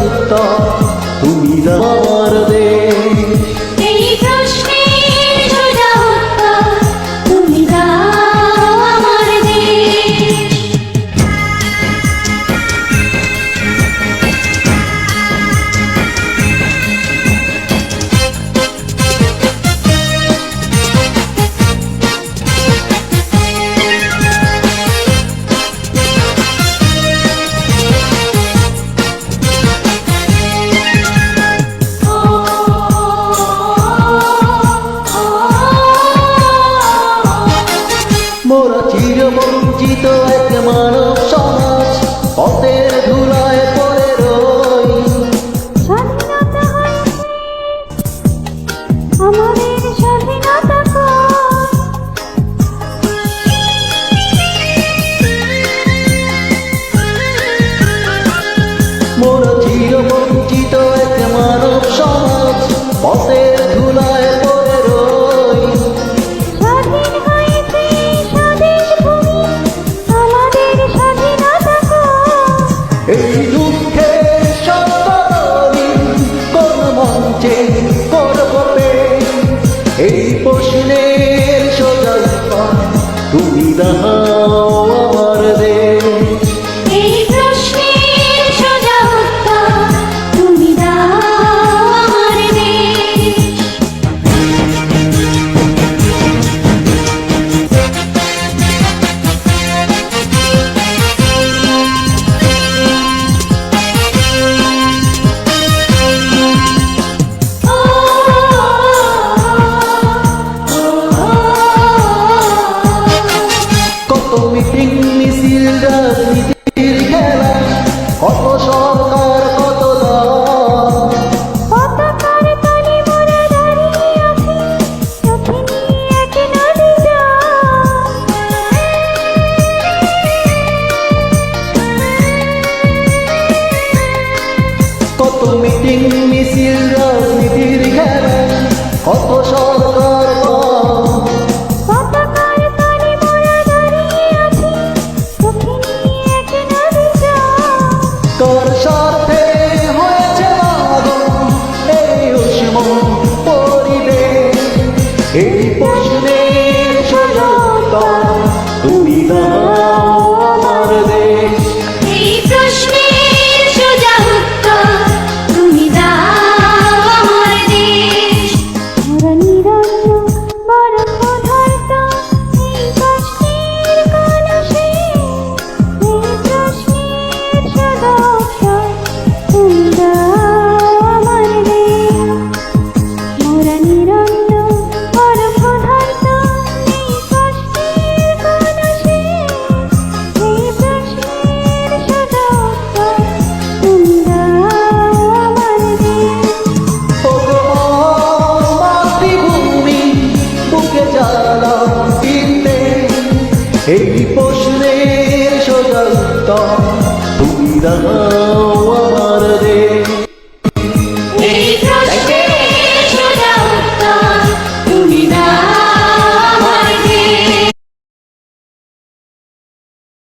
উত্তর তুমি আমার দেশ। এই প্রশ্নের সোজা উত্তর তুমি দাও আমার দেশ। মোরা চিরবঞ্চিত এক মানব সমাজ, পথের ধুলায় পড়ে রই। স্বাধীনতা হয়েছে আমাদের স্বাধীনতা কই। মোরা চিরবঞ্চিত এক মানব সমাজ, পথের ধুলায় পড়ে রই। স্বাধীন হয়েছে স্বাধীন ভূমি আমাদের স্বাধীনতা কই। এই দুঃখের সত্তরি কোন মঞ্চে করব পেশ? এই প্রশ্নের সোজা উত্তর তুমি দাও আমার দেশ। এই প্রশ্নের সোজা উত্তর তুমি দাও আমার দেশ। কত মিটিং মিছিল রাজনীতির খেলা, কত সরকার কত দল। পতাকার তলে মোরা দাঁড়িয়ে আছি, চোখে নিয়ে এক নদী কত মিটিং মিছিল রাজনীতির খেলা, কত সরকার দল। পতাকার তলে মোরা দাঁড়িয়ে আছি, চোখে নিয়ে এক নদী কার